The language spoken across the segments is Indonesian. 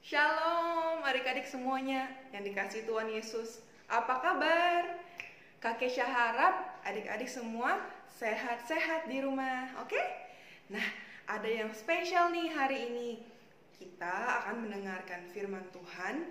Shalom adik-adik semuanya yang dikasih Tuhan Yesus. Apa kabar? Kakek Syah harap adik-adik semua sehat-sehat di rumah, oke? Nah, ada yang spesial nih hari ini. Kita akan mendengarkan firman Tuhan,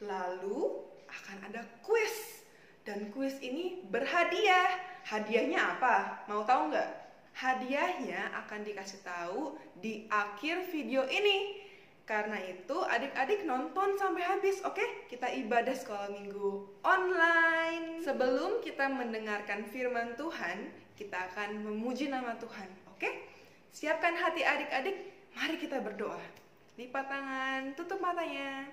lalu akan ada kuis. Dan kuis ini berhadiah. Hadiahnya apa? Mau tahu nggak? Hadiahnya akan dikasih tahu di akhir video ini. Karena itu adik-adik nonton sampai habis, oke? Kita ibadah sekolah minggu online. Sebelum kita mendengarkan firman Tuhan, kita akan memuji nama Tuhan, oke? Siapkan hati adik-adik, mari kita berdoa. Lipat tangan, tutup matanya.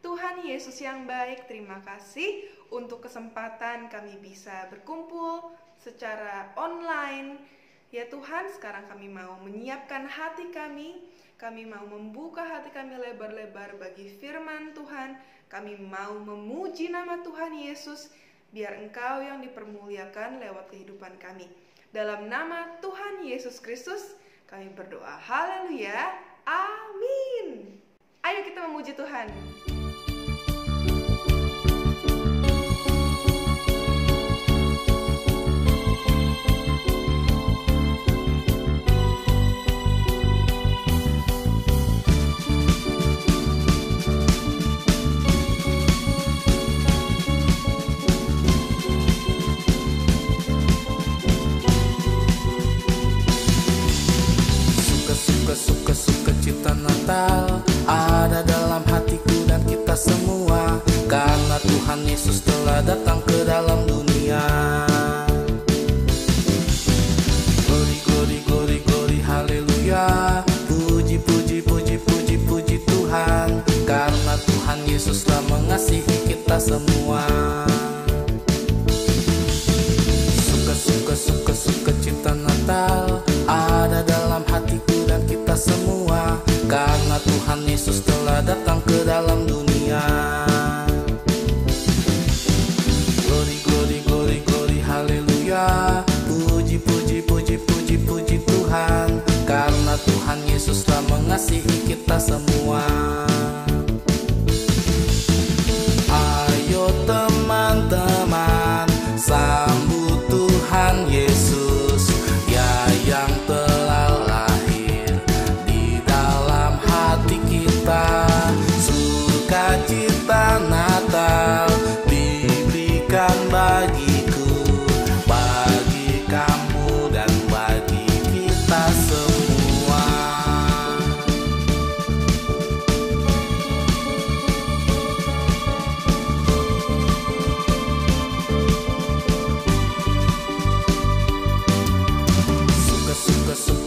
Tuhan Yesus yang baik, terima kasih untuk kesempatan kami bisa berkumpul secara online. Ya Tuhan, sekarang kami mau menyiapkan hati kami. Kami mau membuka hati kami lebar-lebar bagi firman Tuhan. Kami mau memuji nama Tuhan Yesus, biar Engkau yang dipermuliakan lewat kehidupan kami. Dalam nama Tuhan Yesus Kristus, kami berdoa. Haleluya. Amin. Ayo kita memuji Tuhan. Sukacita Natal ada dalam hatiku dan kita semua, karena Tuhan Yesus telah datang ke dalam dunia. Glory, glory, glory, glory, haleluya. Puji, puji, puji, puji, puji Tuhan, karena Tuhan Yesus telah mengasihi kita semua. Sukacita Natal ada dalam hatiku dan kita semua, karena Tuhan Yesus telah datang ke dalam dunia. Glory, glory, glory, glory, haleluya. Puji, puji, puji, puji, puji Tuhan, karena Tuhan Yesus telah mengasihi kita semua. Ayo teman-teman, sambut Tuhan Yesus, ya yang telah lahir di dalam hati kita. Sukacita Natal diberikan bagiku, bagi kamu dan bagi kita semua.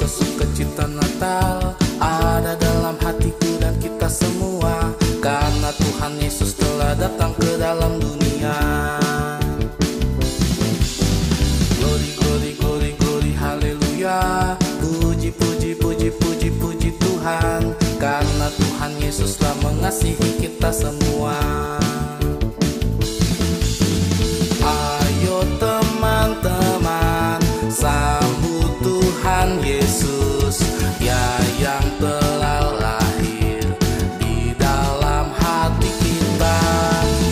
Sukacita Natal ada dalam hatiku dan kita semua, karena Tuhan Yesus telah datang ke dalam dunia. Glory, glory, glory, glory, haleluya. Puji, puji, puji, puji, puji Tuhan, karena Tuhan Yesus telah mengasihi kita semua. Ayo teman-teman, sambut Tuhan Yesus, ya yang telah lahir di dalam hati kita.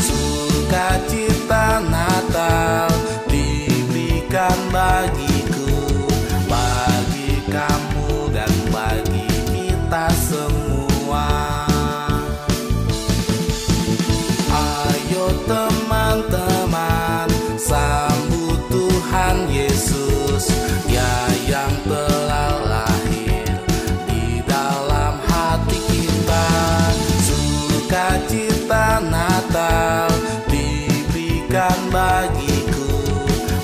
Sukacita Natal diberikan bagiku, bagi kamu dan bagi kita semua. Ayo teman-teman, sambut Tuhan Yesus, ya yang telah lahir di dalam hati kita. Sukacita Natal diberikan bagiku,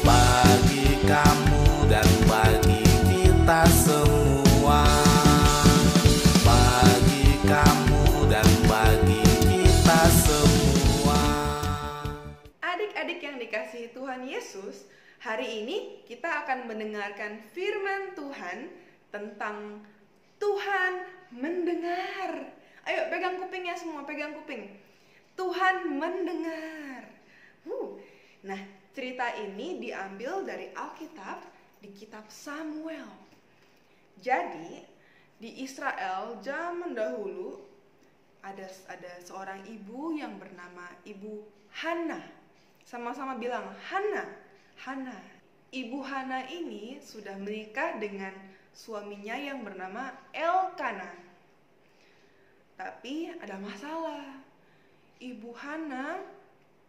bagi kamu dan bagi kita semua. Bagi kamu dan bagi kita semua. Adik-adik yang dikasihi Tuhan Yesus, hari ini kita akan mendengarkan firman Tuhan tentang Tuhan mendengar. Ayo pegang kupingnya semua, pegang kuping. Tuhan mendengar. Nah, cerita ini diambil dari Alkitab di kitab Samuel. Jadi, di Israel zaman dahulu ada seorang ibu yang bernama Ibu Hana. Sama-sama bilang Hana. Hana. Ibu Hana ini sudah menikah dengan suaminya yang bernama Elkana. Tapi ada masalah. Ibu Hana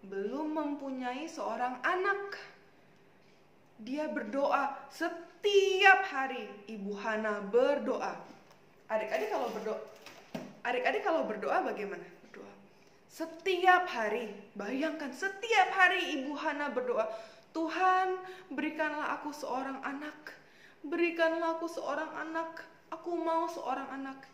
belum mempunyai seorang anak. Dia berdoa setiap hari. Ibu Hana berdoa. Adik-adik kalau berdoa bagaimana? Berdoa setiap hari. Bayangkan setiap hari Ibu Hana berdoa, Tuhan, berikanlah aku seorang anak. Berikanlah aku seorang anak. Aku mau seorang anak.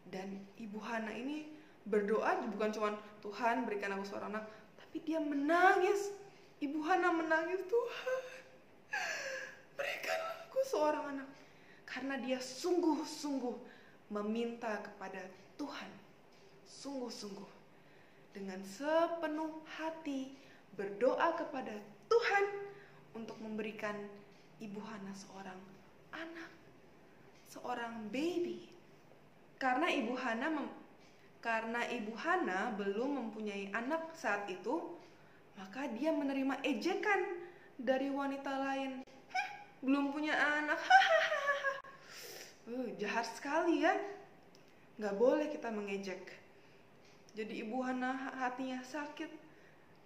Dan Ibu Hana ini berdoa bukan cuma Tuhan berikan aku seorang anak, tapi dia menangis. Ibu Hana menangis, Tuhan, berikanlah aku seorang anak. Karena dia sungguh-sungguh meminta kepada Tuhan. Sungguh-sungguh. Dengan sepenuh hati berdoa kepada Tuhan untuk memberikan Ibu Hana seorang anak. Seorang baby. Karena Ibu Hana belum mempunyai anak saat itu, maka dia menerima ejekan dari wanita lain. Belum punya anak. Jahat sekali ya. Gak boleh kita mengejek. Jadi Ibu Hana hatinya sakit.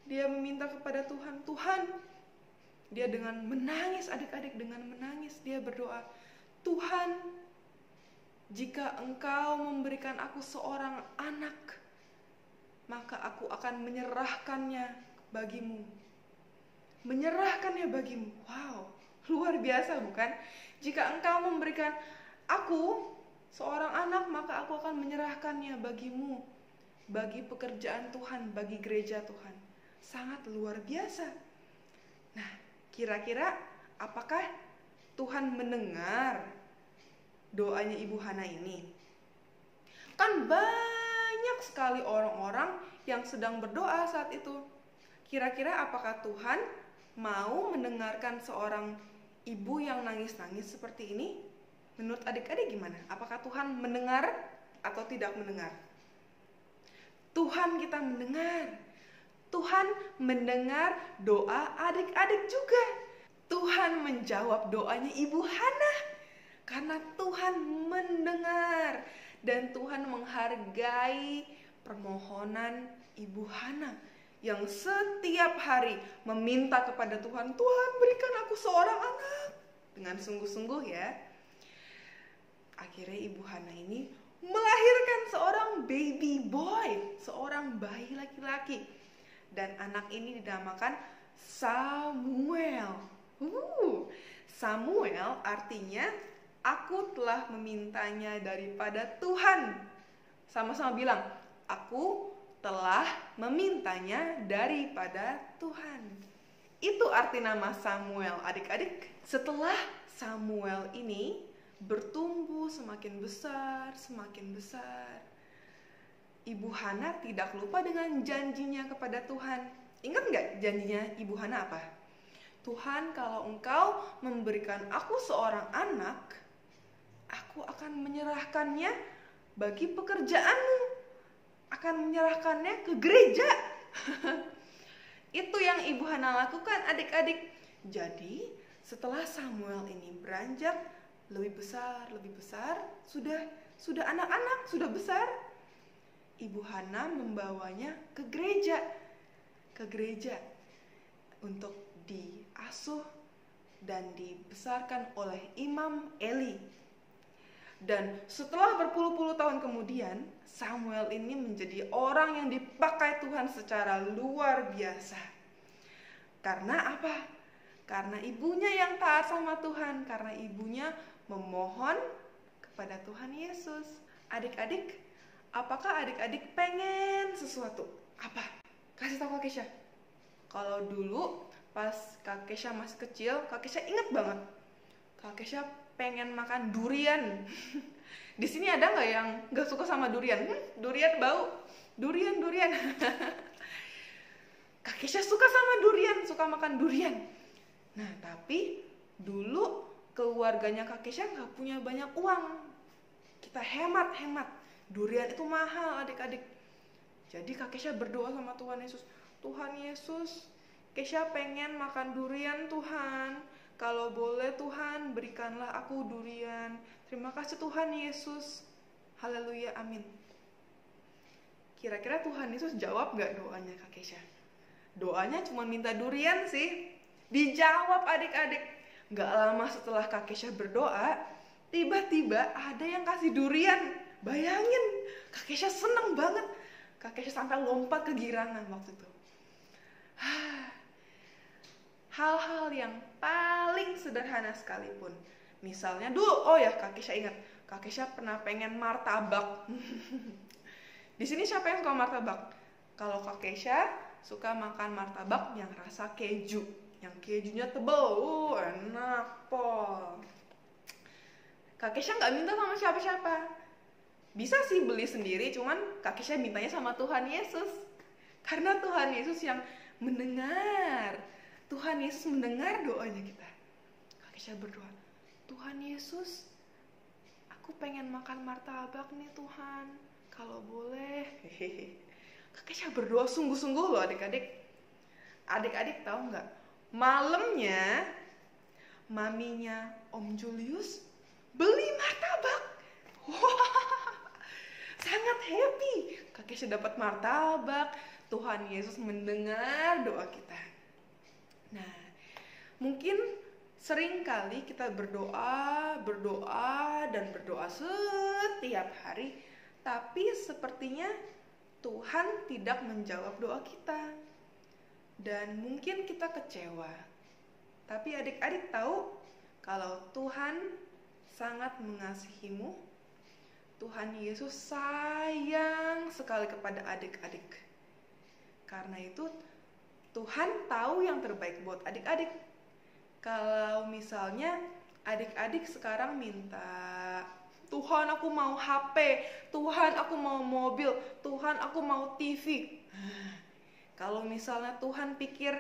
Dia meminta kepada Tuhan. Tuhan, dia dengan menangis, adik-adik dengan menangis dia berdoa, Tuhan, jika Engkau memberikan aku seorang anak, maka aku akan menyerahkannya bagimu. Menyerahkannya bagimu. Wow, luar biasa bukan? Jika Engkau memberikan aku seorang anak, maka aku akan menyerahkannya bagimu. Bagi pekerjaan Tuhan, bagi gereja Tuhan. Sangat luar biasa. Nah, kira-kira apakah Tuhan mendengar doanya Ibu Hana ini? Kan banyak sekali orang-orang yang sedang berdoa saat itu. Kira-kira apakah Tuhan mau mendengarkan seorang ibu yang nangis-nangis seperti ini? Menurut adik-adik gimana? Apakah Tuhan mendengar atau tidak mendengar? Tuhan kita mendengar. Tuhan mendengar doa adik-adik juga. Tuhan menjawab doanya Ibu Hana. Karena Tuhan mendengar dan Tuhan menghargai permohonan Ibu Hana yang setiap hari meminta kepada Tuhan, Tuhan berikan aku seorang anak. Dengan sungguh-sungguh ya. Akhirnya Ibu Hana ini melahirkan seorang baby boy, seorang bayi laki-laki. Dan anak ini dinamakan Samuel. Samuel artinya aku telah memintanya daripada Tuhan. Sama-sama bilang, aku telah memintanya daripada Tuhan. Itu arti nama Samuel, adik-adik. Setelah Samuel ini bertumbuh semakin besar, Ibu Hana tidak lupa dengan janjinya kepada Tuhan. Ingat nggak janjinya Ibu Hana apa? Tuhan, kalau Engkau memberikan aku seorang anak, aku akan menyerahkannya bagi pekerjaanmu. Akan menyerahkannya ke gereja. Itu yang Ibu Hana lakukan, adik-adik. Jadi, setelah Samuel ini beranjak lebih besar, sudah anak-anak, sudah besar, Ibu Hana membawanya ke gereja untuk diasuh dan dibesarkan oleh Imam Eli. Dan setelah berpuluh-puluh tahun kemudian, Samuel ini menjadi orang yang dipakai Tuhan secara luar biasa. Karena apa? Karena ibunya yang taat sama Tuhan, karena ibunya memohon kepada Tuhan Yesus. Adik-adik, apakah adik-adik pengen sesuatu? Apa? Kasih tahu Kak Kesha. Kalau dulu pas Kak Kesha masih kecil, Kak Kesha inget banget. Kak Kesha pengen makan durian. Di sini ada nggak yang nggak suka sama durian? Durian bau. Durian. Kak Kesha suka sama durian, suka makan durian. Nah, tapi dulu keluarganya Kak Kesha nggak punya banyak uang. Kita hemat. Durian itu mahal adik-adik. Jadi Kak Kesha berdoa sama Tuhan Yesus, Tuhan Yesus, Kesha pengen makan durian Tuhan. Kalau boleh Tuhan, berikanlah aku durian. Terima kasih Tuhan Yesus. Haleluya, amin. Kira-kira Tuhan Yesus jawab gak doanya Kak Kesha? Doanya cuma minta durian sih. Dijawab adik-adik. Gak lama setelah Kak Kesha berdoa, tiba-tiba ada yang kasih durian. Bayangin, Kak Kesha seneng banget. Kak Kesha sampai lompat kegirangan waktu itu. Hal-hal yang paling sederhana sekalipun. Misalnya dulu, Kak Kesha ingat, Kak Kesha pernah pengen martabak. Di sini siapa yang suka martabak? Kalau Kak Kesha suka makan martabak yang rasa keju, yang kejunya tebal, enak pol. Kak Kesha nggak minta sama siapa-siapa. Bisa sih beli sendiri, cuman Kak Kesha mintanya sama Tuhan Yesus. Karena Tuhan Yesus yang mendengar. Tuhan Yesus mendengar doanya kita. Kak Kesha berdoa, Tuhan Yesus, aku pengen makan martabak nih Tuhan, kalau boleh. Kak Kesha berdoa sungguh-sungguh loh adik-adik. Adik-adik tahu nggak? Malamnya, maminya Om Julius beli martabak. Wah, sangat happy. Kak Kesha dapat martabak. Tuhan Yesus mendengar doa kita. Nah, mungkin sering kali kita berdoa setiap hari, tapi sepertinya Tuhan tidak menjawab doa kita. Dan mungkin kita kecewa. Tapi adik-adik tahu kalau Tuhan sangat mengasihimu. Tuhan Yesus sayang sekali kepada adik-adik. Karena itu Tuhan tahu yang terbaik buat adik-adik. Kalau misalnya adik-adik sekarang minta, Tuhan aku mau HP, Tuhan aku mau mobil, Tuhan aku mau TV. Kalau misalnya Tuhan pikir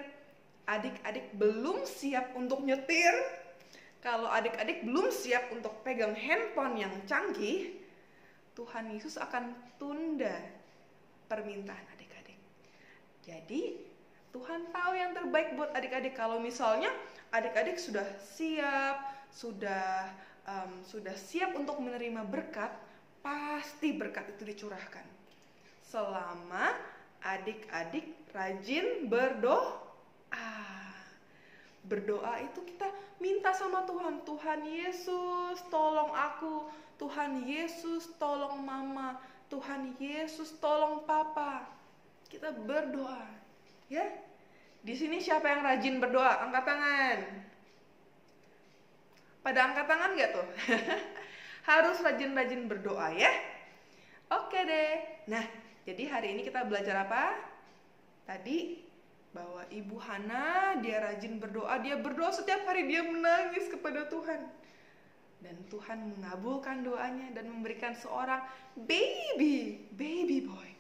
adik-adik belum siap untuk nyetir, kalau adik-adik belum siap untuk pegang handphone yang canggih, Tuhan Yesus akan tunda permintaan adik-adik. Jadi Tuhan tahu yang terbaik buat adik-adik. Kalau misalnya adik-adik sudah siap, sudah siap untuk menerima berkat, pasti berkat itu dicurahkan. Selama adik-adik rajin berdoa. Berdoa itu kita minta sama Tuhan, Tuhan Yesus tolong aku, Tuhan Yesus tolong mama, Tuhan Yesus tolong papa. Kita berdoa, ya. Di sini siapa yang rajin berdoa? Angkat tangan. Pada angkat tangan nggak tuh? Harus rajin-rajin berdoa ya. Oke deh. Nah, jadi hari ini kita belajar apa? Tadi bahwa Ibu Hana dia rajin berdoa, dia berdoa setiap hari, dia menangis kepada Tuhan. Dan Tuhan mengabulkan doanya dan memberikan seorang baby boy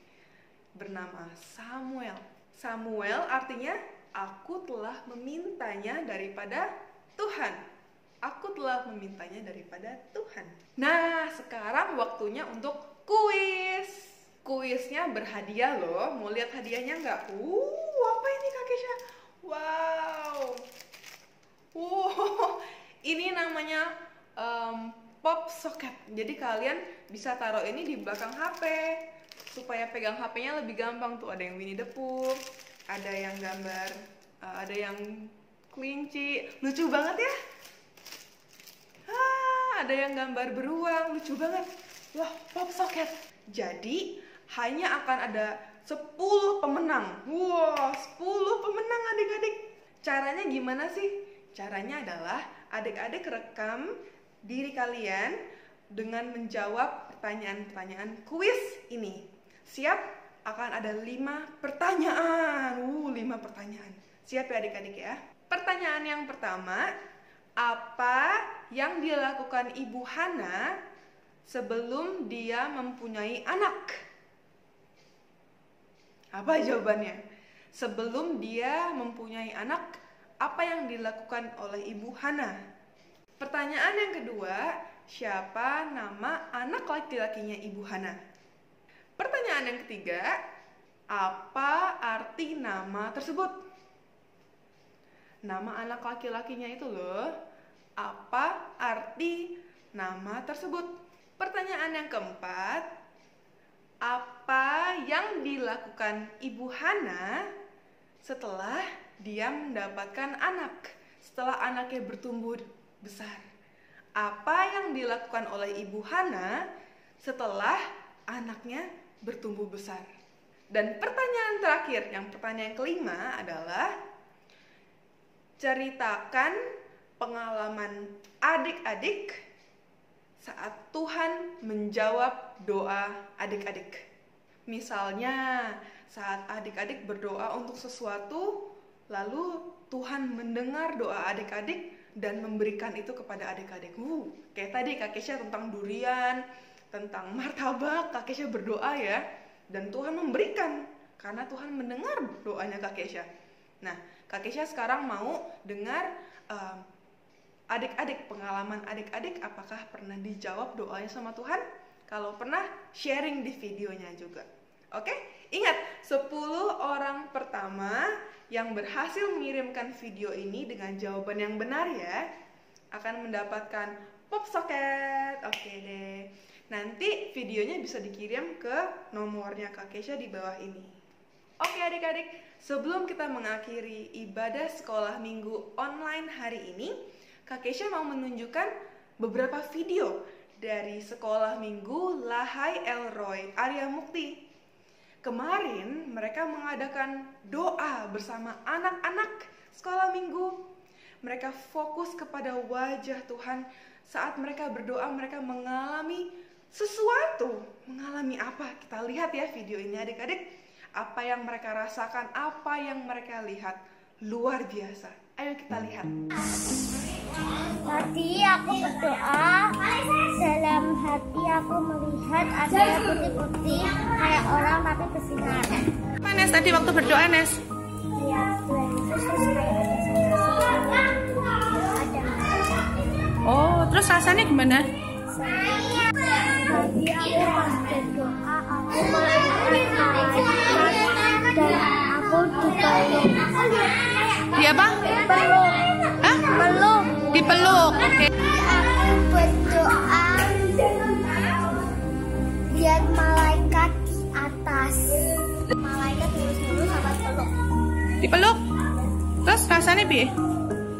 bernama Samuel. Samuel artinya aku telah memintanya daripada Tuhan. Aku telah memintanya daripada Tuhan. Nah, sekarang waktunya untuk kuis. Kuisnya berhadiah loh. Mau lihat hadiahnya nggak? Apa ini Kak Kesha? Wow. Ini namanya pop socket. Jadi kalian bisa taruh ini di belakang HP supaya pegang HP-nya lebih gampang tuh. Ada yang Winnie the Pooh, ada yang gambar, ada yang kelinci, lucu banget ya. Ada yang gambar beruang, lucu banget. Wah, pop socket. Jadi hanya akan ada 10 pemenang. Wah, 10 pemenang adik-adik. Caranya gimana sih? Caranya adalah adik-adik rekam diri kalian dengan menjawab pertanyaan-pertanyaan kuis ini. Siap? Akan ada 5 pertanyaan. 5 pertanyaan. Siap ya adik-adik ya? Pertanyaan yang pertama, apa yang dilakukan Ibu Hana sebelum dia mempunyai anak? Apa jawabannya? Sebelum dia mempunyai anak, apa yang dilakukan oleh Ibu Hana? Pertanyaan yang kedua, siapa nama anak laki-lakinya Ibu Hana? Pertanyaan yang ketiga, apa arti nama tersebut? Nama anak laki-lakinya itu loh. Apa arti nama tersebut? Pertanyaan yang keempat, apa yang dilakukan Ibu Hana setelah dia mendapatkan anak? Setelah anaknya bertumbuh besar. Apa yang dilakukan oleh Ibu Hana setelah anaknya bertumbuh besar? Dan pertanyaan terakhir, yang pertanyaan kelima adalah, ceritakan pengalaman adik-adik saat Tuhan menjawab doa adik-adik. Misalnya, saat adik-adik berdoa untuk sesuatu, lalu Tuhan mendengar doa adik-adik dan memberikan itu kepada adik-adik. Kayak tadi Kak Kesha tentang durian, tentang martabak, Kak Kesha berdoa ya. Dan Tuhan memberikan, karena Tuhan mendengar doanya Kak Kesha. Nah, Kak Kesha sekarang mau dengar adik-adik, pengalaman adik-adik, apakah pernah dijawab doanya sama Tuhan? Kalau pernah, sharing di videonya juga. Oke? Ingat, 10 orang pertama yang berhasil mengirimkan video ini dengan jawaban yang benar ya, akan mendapatkan pop socket. Oke deh. Nanti videonya bisa dikirim ke nomornya Kak Kesha di bawah ini. Oke adik-adik, sebelum kita mengakhiri ibadah sekolah minggu online hari ini, Kak Kesha mau menunjukkan beberapa video dari sekolah minggu Lahai Elroy Arya Mukti. Kemarin mereka mengadakan doa bersama anak-anak sekolah minggu. Mereka fokus kepada wajah Tuhan. Saat mereka berdoa, mereka mengalami sesuatu. Mengalami apa? Kita lihat ya video ini adik-adik. Apa yang mereka rasakan, apa yang mereka lihat. Luar biasa. Ayo kita lihat. Tadi aku berdoa, dalam hati aku melihat ada putih-putih kayak orang tapi bersinar. Apa Nes tadi waktu berdoa Nes? Lihat Tuhan Yesus kayak ada. Oh, terus rasanya gimana? Tadi aku pas berdoa, aku melihat dan aku dipeluk. Di apa? Peluk. Hah? Peluk. Dipeluk. Oke. Aku berdoa lihat malaikat di atas. Malaikat mulus-mulus sama peluk. Dipeluk. Terus rasanya bi?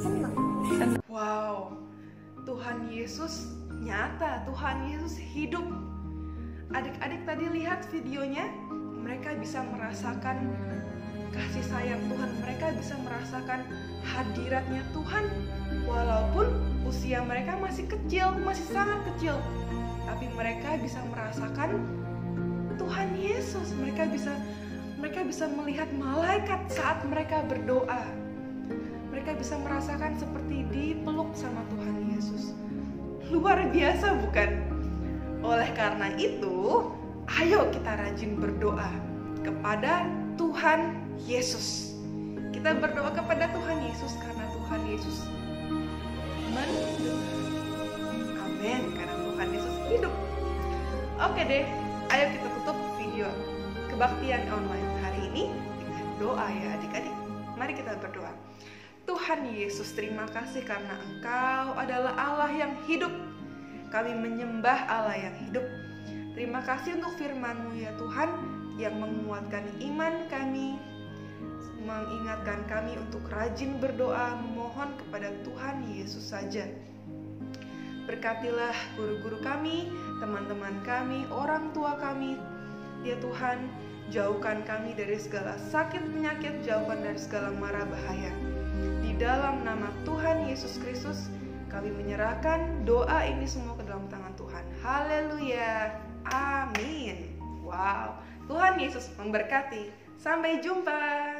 Senang. Wow, Tuhan Yesus nyata, Tuhan Yesus hidup. Adik-adik tadi lihat videonya, mereka bisa merasakan kasih sayang Tuhan, mereka bisa merasakan hadiratnya Tuhan. Walaupun usia mereka masih kecil, masih sangat kecil, tapi mereka bisa merasakan Tuhan Yesus. Mereka bisa melihat malaikat saat mereka berdoa. Mereka bisa merasakan seperti dipeluk sama Tuhan Yesus. Luar biasa bukan? Oleh karena itu, ayo kita rajin berdoa kepada Tuhan Yesus. Kita berdoa kepada Tuhan Yesus karena Tuhan Yesus mendengar. Amin, karena Tuhan Yesus hidup. Oke deh, ayo kita tutup video kebaktian online hari ini dengan doa ya adik-adik. Mari kita berdoa. Tuhan Yesus, terima kasih karena Engkau adalah Allah yang hidup. Kami menyembah Allah yang hidup. Terima kasih untuk firman-Mu ya Tuhan, yang menguatkan iman kami, mengingatkan kami untuk rajin berdoa, memohon kepada Tuhan Yesus saja. Berkatilah guru-guru kami, teman-teman kami, orang tua kami. Ya Tuhan, jauhkan kami dari segala sakit penyakit, jauhkan dari segala mara bahaya. Di dalam nama Tuhan Yesus Kristus, kami menyerahkan doa ini semua ke dalam tangan Tuhan. Haleluya. Amin. Wow. Tuhan Yesus memberkati. Sampai jumpa.